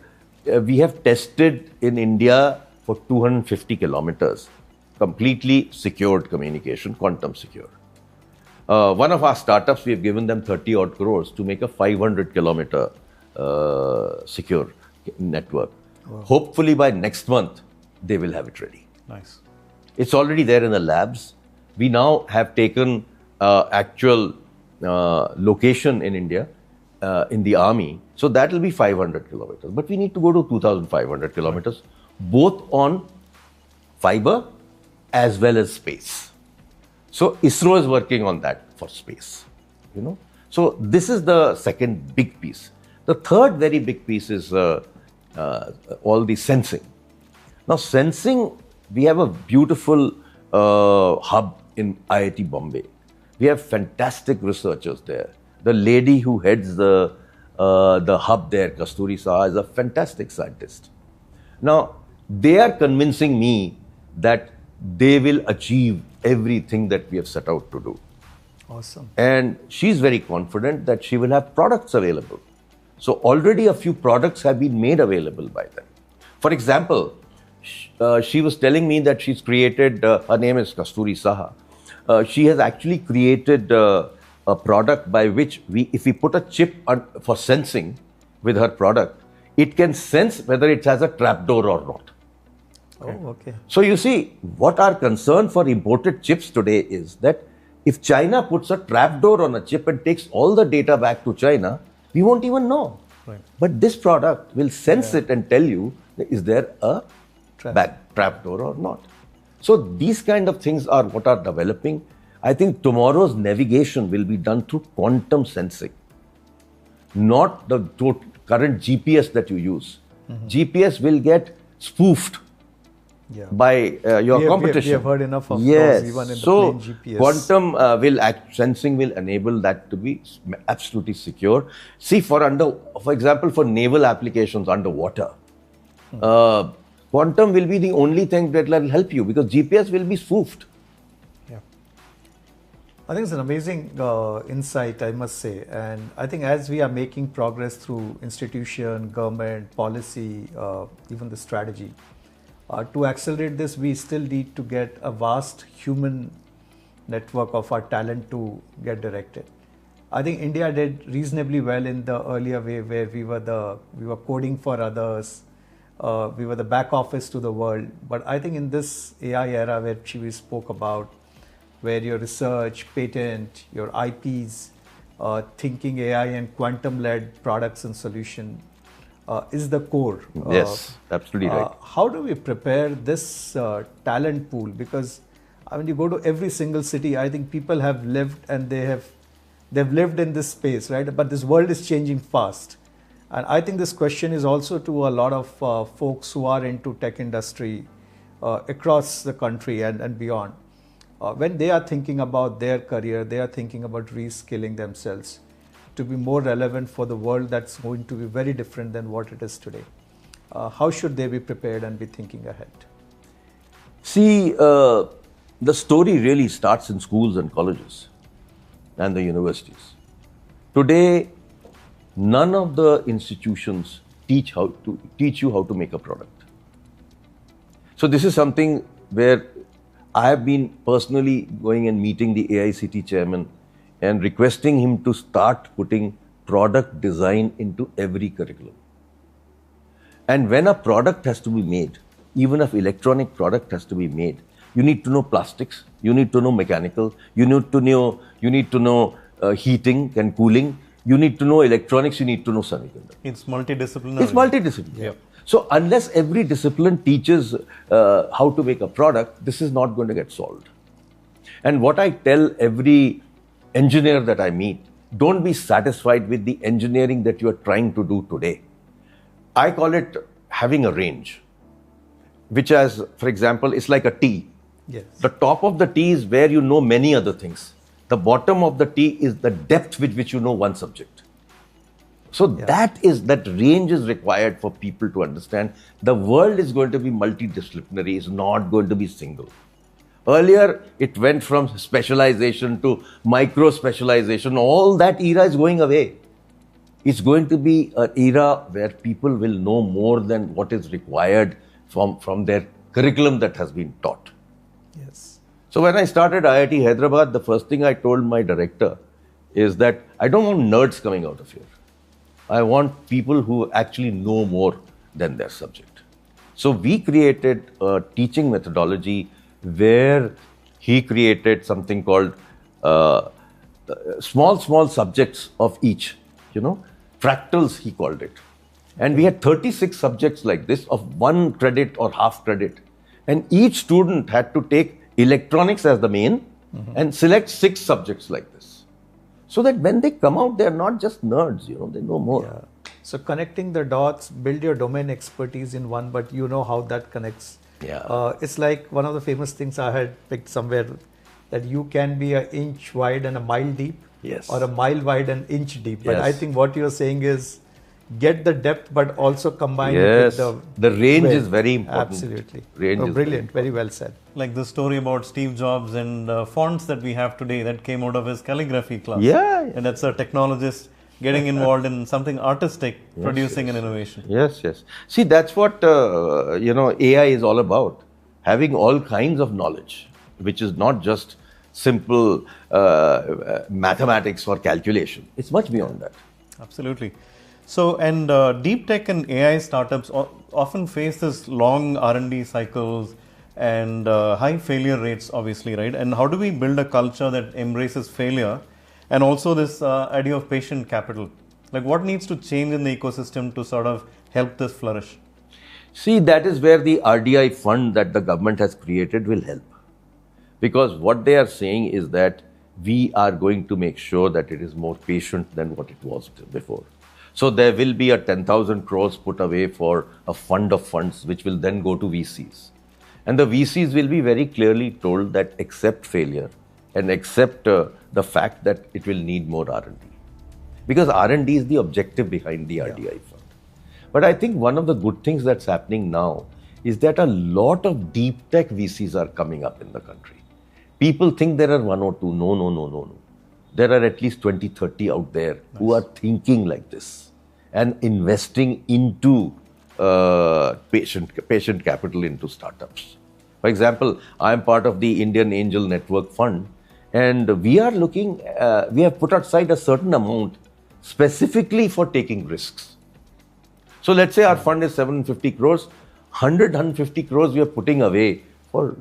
Speaker 1: we have tested in India for 250 kilometers, completely secured communication, quantum secure. One of our startups, we have given them 30 odd crores to make a 500 kilometer secure network. Wow. Hopefully by next month, they will have it ready.
Speaker 3: Nice.
Speaker 1: It's already there in the labs. We now have taken actual location in India, in the army. So that will be 500 kilometers. But we need to go to 2,500 kilometers, both on fiber as well as space. So ISRO is working on that for space, you know. So this is the second big piece. The third very big piece is all the sensing. Now sensing, we have a beautiful hub in IIT Bombay. We have fantastic researchers there. The lady who heads the hub there, Kasturi Saha, is a fantastic scientist. Now, they are convincing me that they will achieve everything that we have set out to do.
Speaker 2: Awesome.
Speaker 1: And she's very confident that she will have products available. So already a few products have been made available by them. For example, she was telling me that she's created, her name is Kasturi Saha. She has actually created a product by which if we put a chip for sensing with her product, it can sense whether it has a trapdoor or not.
Speaker 2: Okay. Oh, okay.
Speaker 1: So you see, what our concern for imported chips today is that if China puts a trapdoor on a chip and takes all the data back to China, we won't even know.
Speaker 3: Right.
Speaker 1: But this product will sense it and tell you, is there a trapdoor or not? So these kind of things are what are developing. I think tomorrow's navigation will be done through quantum sensing, not the current GPS that you use. GPS will get spoofed by your competition.
Speaker 2: We have heard enough of those, even in the plain GPS.
Speaker 1: Quantum sensing will enable that to be absolutely secure. See, for example, for naval applications underwater, quantum will be the only thing that will help you, because GPS will be spoofed.
Speaker 2: Yeah, I think it's an amazing insight, I must say. And I think as we are making progress through institution, government, policy, even the strategy, to accelerate this, we still need to get a vast human network of our talent to get directed. I think India did reasonably well in the earlier way, where we were coding for others, we were the back office to the world. But I think in this AI era, where we spoke about, where your research, patent, your IPs, thinking AI and quantum-led products and solution is the core.
Speaker 1: Yes, absolutely right.
Speaker 2: How do we prepare this talent pool? Because when you go to every single city, I think people have lived and they've lived in this space, right? But this world is changing fast. And I think this question is also to a lot of folks who are into tech industry across the country and beyond. When they are thinking about their career, they are thinking about reskilling themselves to be more relevant for the world that's going to be very different than what it is today. How should they be prepared and be thinking ahead?
Speaker 1: See, the story really starts in schools and colleges and the universities. Today, none of the institutions teach you how to make a product. So this is something where I have been personally going and meeting the AICT chairman and requesting him to start putting product design into every curriculum. And when a product has to be made, even if electronic product has to be made, you need to know plastics, you need to know mechanical, you need to know heating and cooling, you need to know electronics, you need to know semiconductor.
Speaker 3: It's multidisciplinary.
Speaker 1: It's multidisciplinary.
Speaker 3: Yeah.
Speaker 1: So unless every discipline teaches how to make a product, this is not going to get solved. And what I tell every engineer that I meet, don't be satisfied with the engineering that you are trying to do today. I call it having a range, which as, for example, is like a T.
Speaker 2: Yes.
Speaker 1: The top of the T is where you know many other things. The bottom of the T is the depth with which you know one subject. So that range is required for people to understand the world is going to be multidisciplinary, it's not going to be single. Earlier, it went from specialization to micro specialization. All that era is going away. It's going to be an era where people will know more than what is required from their curriculum that has been taught.
Speaker 2: Yes.
Speaker 1: So when I started IIT Hyderabad, the first thing I told my director is that I don't want nerds coming out of here. I want people who actually know more than their subject. So we created a teaching methodology where he created something called small subjects of each, fractals he called it. And we had 36 subjects like this of 1 credit or half credit. And each student had to take electronics as the main and select 6 subjects like this. So that when they come out, they're not just nerds, they know more.
Speaker 2: Yeah. So connecting the dots, build your domain expertise in one, but you know how that connects.
Speaker 1: Yeah.
Speaker 2: It's like one of the famous things I had picked somewhere, that you can be an inch wide and a mile deep,
Speaker 1: Yes.
Speaker 2: or a mile wide and inch deep. But
Speaker 1: Yes.
Speaker 2: I think what you're saying is get the depth, but also combine
Speaker 1: Yes.
Speaker 2: it with
Speaker 1: the range
Speaker 2: width.
Speaker 1: is very important.
Speaker 2: Absolutely.
Speaker 1: Range is
Speaker 2: Brilliant. Very well said.
Speaker 3: Like the story about Steve Jobs and fonts that we have today that came out of his calligraphy class.
Speaker 1: Yeah.
Speaker 3: And that's a technologist getting involved in something artistic, producing an innovation.
Speaker 1: Yes. See, that's what AI is all about. Having all kinds of knowledge, which is not just simple mathematics or calculation. It's much beyond that.
Speaker 3: Absolutely. So, and deep tech and AI startups often face this long R&D cycles and high failure rates, obviously, right? And how do we build a culture that embraces failure and also this idea of patient capital? Like, what needs to change in the ecosystem to sort of help this flourish?
Speaker 1: See, that is where the RDI fund that the government has created will help. Because what they are saying is that we are going to make sure that it is more patient than what it was before. So there will be a 10,000 crores put away for a fund of funds, which will then go to VCs. And the VCs will be very clearly told that accept failure and accept the fact that it will need more R&D. Because R&D is the objective behind the RDI fund. But I think one of the good things that's happening now is that a lot of deep tech VCs are coming up in the country. People think there are 1 or 2. No. There are at least 20, 30 out there who are thinking like this and investing into patient capital into startups. For example, I am part of the Indian Angel Network Fund, and we are looking, we have put aside a certain amount specifically for taking risks. So let's say our fund is 750 crores, 150 crores we are putting away for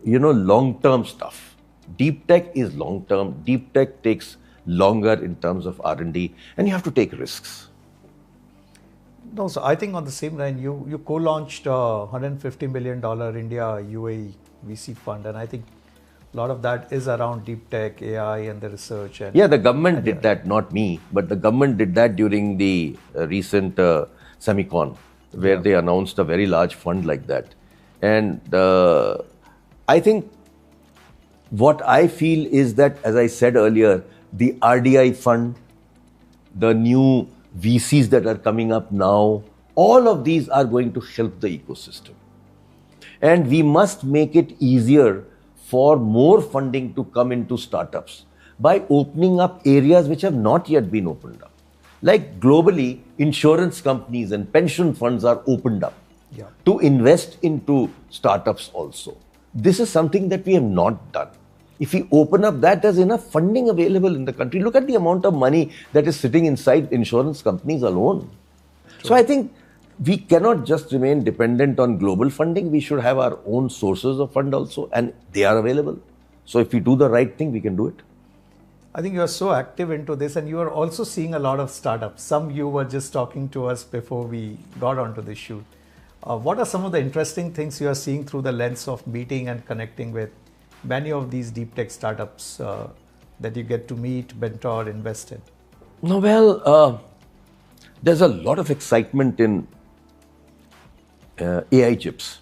Speaker 1: long-term stuff. Deep tech is long-term. Deep tech takes longer in terms of R&D, and you have to take risks.
Speaker 2: No, so I think on the same line, you co-launched $150 million India UAE VC fund, and I think A lot of that is around deep tech, AI, and the research. And
Speaker 1: Yeah, the government did that, not me, but the government did that during the recent Semicon, where they announced a very large fund like that. And I think what I feel is that, as I said earlier, the RDI fund, the new VCs that are coming up now, all of these are going to help the ecosystem. And we must make it easier for more funding to come into startups by opening up areas which have not yet been opened up. Like globally, insurance companies and pension funds are opened up to invest into startups also. This is something that we have not done. If we open up that, there's enough funding available in the country. Look at the amount of money that is sitting inside insurance companies alone. True. So I think we cannot just remain dependent on global funding. We should have our own sources of fund also, and they are available. So if we do the right thing, we can do it.
Speaker 2: I think you are so active into this, and you are also seeing a lot of startups. Some you were just talking to us before we got onto the shoot. What are some of the interesting things you are seeing through the lens of meeting and connecting with many of these deep tech startups that you get to meet, mentor, invest in?
Speaker 1: No, well, there's a lot of excitement in AI chips.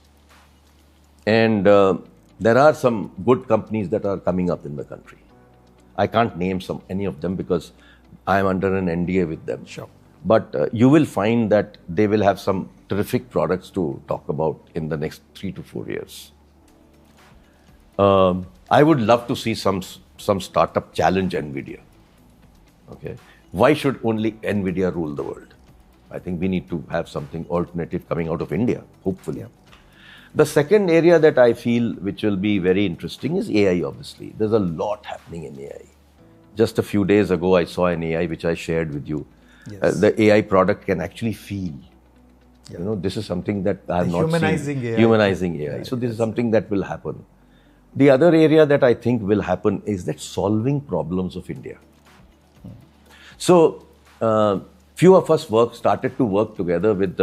Speaker 1: And there are some good companies that are coming up in the country. I can't name any of them because I am under an NDA with them.
Speaker 2: Sure.
Speaker 1: But you will find that they will have some terrific products to talk about in the next 3 to 4 years. I would love to see some startup challenge NVIDIA. Okay, why should only NVIDIA rule the world? I think we need to have something alternative coming out of India, hopefully. Yeah. The second area that I feel which will be very interesting is AI, obviously. There's a lot happening in AI. Just a few days ago, I saw an AI which I shared with you. Yes. The AI product can actually feel. Yeah. You know, this is something that I have not seen. Humanizing AI. Yeah, so this is something that will happen. The other area that I think will happen is that solving problems of India. So, few of us started to work together with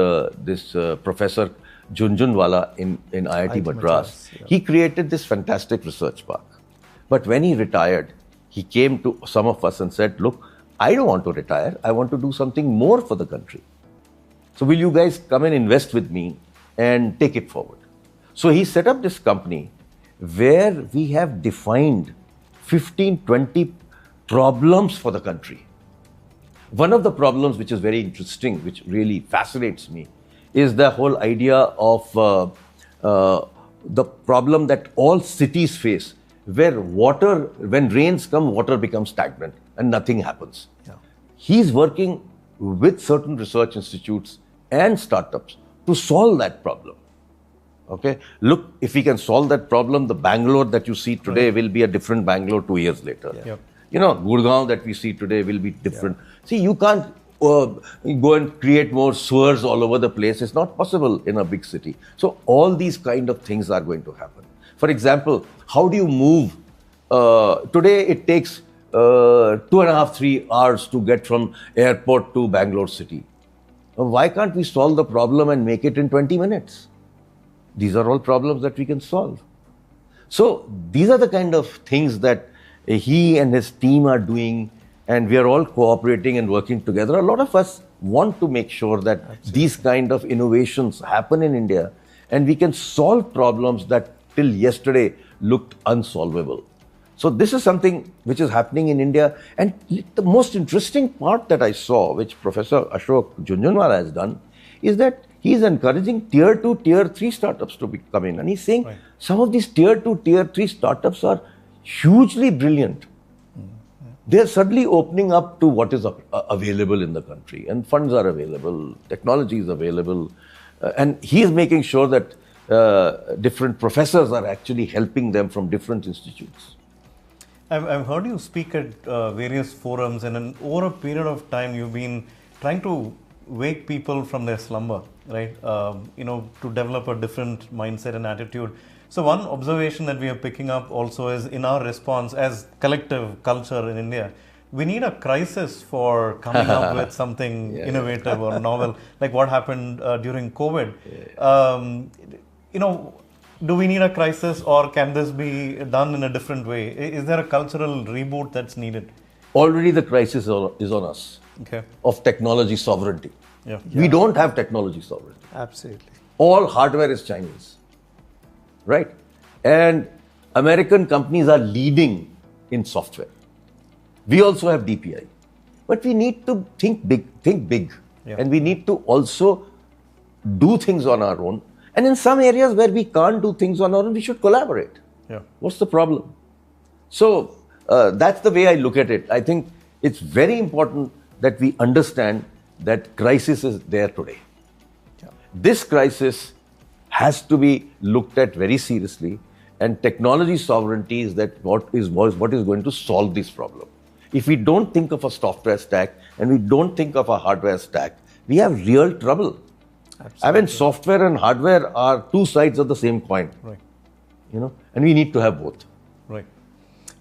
Speaker 1: this Professor Junjunwala in IIT Madras. Yeah. He created this fantastic research park. But when he retired, he came to some of us and said, look, I don't want to retire. I want to do something more for the country. So will you guys come and invest with me and take it forward? So he set up this company where we have defined 15, 20 problems for the country. One of the problems which is very interesting, which really fascinates me, is the whole idea of the problem that all cities face, where water, when rains come, water becomes stagnant and nothing happens. Yeah. He's working with certain research institutes and startups to solve that problem. Okay, look, if we can solve that problem, the Bangalore that you see today will be a different Bangalore 2 years later. Yeah. You know, Gurgaon that we see today will be different. Yeah. See, you can't go and create more sewers all over the place. It's not possible in a big city. So all these kind of things are going to happen. For example, how do you move? Today it takes 2.5, 3 hours to get from airport to Bangalore city. Why can't we solve the problem and make it in 20 minutes? These are all problems that we can solve. So these are the kind of things that he and his team are doing, and we are all cooperating and working together. A lot of us want to make sure that these kind of innovations happen in India, and we can solve problems that till yesterday looked unsolvable. So this is something which is happening in India. And the most interesting part that I saw, which Professor Ashok Junjunwala has done, is that he is encouraging tier 2, tier 3 startups to come in. And he's saying some of these tier 2, tier 3 startups are hugely brilliant. They're suddenly opening up to what is available in the country. And funds are available, technology is available. And he is making sure that different professors are actually helping them from different institutes.
Speaker 3: I've heard you speak at various forums, and over a period of time you've been trying to wake people from their slumber, right? To develop a different mindset and attitude. So one observation that we are picking up also is in our response as collective culture in India, we need a crisis for coming up with something innovative or novel, like what happened during COVID. do we need a crisis, or can this be done in a different way? Is there a cultural reboot that's needed?
Speaker 1: Already the crisis is on us
Speaker 3: Okay.
Speaker 1: of technology sovereignty.
Speaker 3: Yeah.
Speaker 1: We don't have technology sovereignty.
Speaker 2: Absolutely.
Speaker 1: All hardware is Chinese, right? And American companies are leading in software. We also have DPI, but we need to think big,
Speaker 3: Yeah.
Speaker 1: and we need to also do things on our own. And in some areas where we can't do things on our own, we should collaborate.
Speaker 3: Yeah.
Speaker 1: What's the problem? So that's the way I look at it. I think it's very important that we understand that crisis is there today. This crisis has to be looked at very seriously, and technology sovereignty is what is going to solve this problem. If we don't think of a software stack and we don't think of a hardware stack, we have real trouble.
Speaker 2: Absolutely.
Speaker 1: I mean, software and hardware are two sides of the same coin.
Speaker 3: Right.
Speaker 1: And we need to have both.
Speaker 3: Right.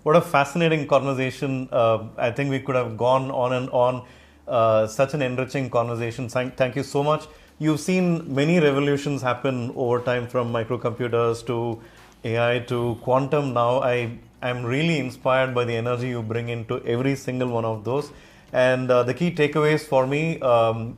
Speaker 3: What a fascinating conversation. I think we could have gone on and on. Such an enriching conversation. Thank you so much. You've seen many revolutions happen over time, from microcomputers to AI to quantum now. I'm really inspired by the energy you bring into every single one of those. And the key takeaways for me,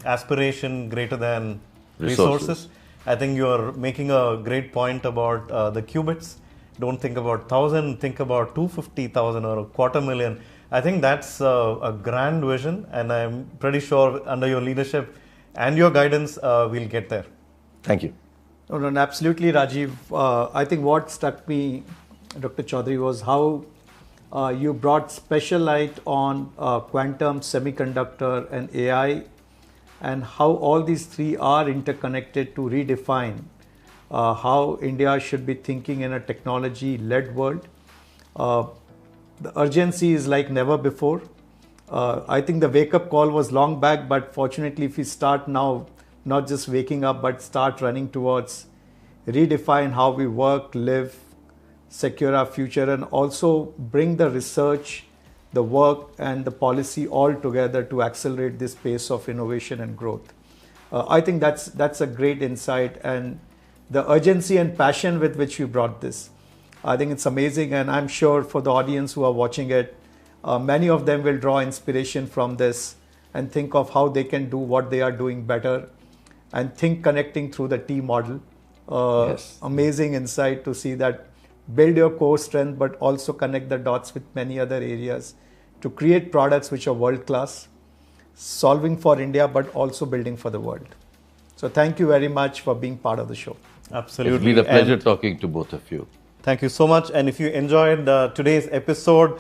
Speaker 3: aspiration greater than resources. I think you're making a great point about the qubits. Don't think about 1,000, think about 250,000 or 250,000. I think that's a grand vision, and I'm pretty sure under your leadership and your guidance, we'll get there.
Speaker 1: Thank you.
Speaker 2: No, absolutely, Rajiv. I think what struck me, Dr. Chaudhary, was how you brought special light on quantum, semiconductor, and AI, and how all these three are interconnected to redefine how India should be thinking in a technology-led world. The urgency is like never before. I think the wake-up call was long back, but fortunately, if we start now, not just waking up, but start running towards redefine how we work, live, secure our future, and also bring the research, the work, and the policy all together to accelerate this pace of innovation and growth. I think that's a great insight, and the urgency and passion with which you brought this, I think it's amazing, and I'm sure for the audience who are watching it, many of them will draw inspiration from this and think of how they can do what they are doing better, and think connecting through the T model.
Speaker 1: Yes.
Speaker 2: Amazing insight to see that. Build your core strength, but also connect the dots with many other areas to create products which are world-class, solving for India, but also building for the world. So thank you very much for being part of the show.
Speaker 3: Absolutely.
Speaker 1: It's been a pleasure talking to both of you.
Speaker 3: Thank you so much. And if you enjoyed today's episode,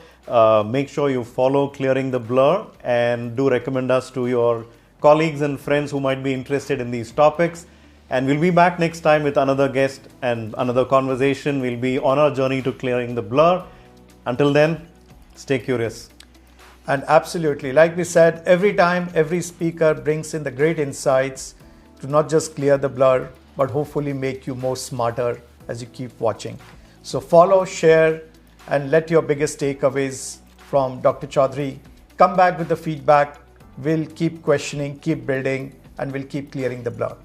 Speaker 3: make sure you follow Clearing the Blur, and do recommend us to your colleagues and friends who might be interested in these topics. And we'll be back next time with another guest and another conversation. We'll be on our journey to clearing the blur. Until then, stay curious.
Speaker 2: And absolutely, like we said, every time every speaker brings in the great insights to not just clear the blur, but hopefully make you more smarter as you keep watching. So follow, share, and let your biggest takeaways from Dr. Chaudhary come back with the feedback. We'll keep questioning, keep building, and we'll keep clearing the blur.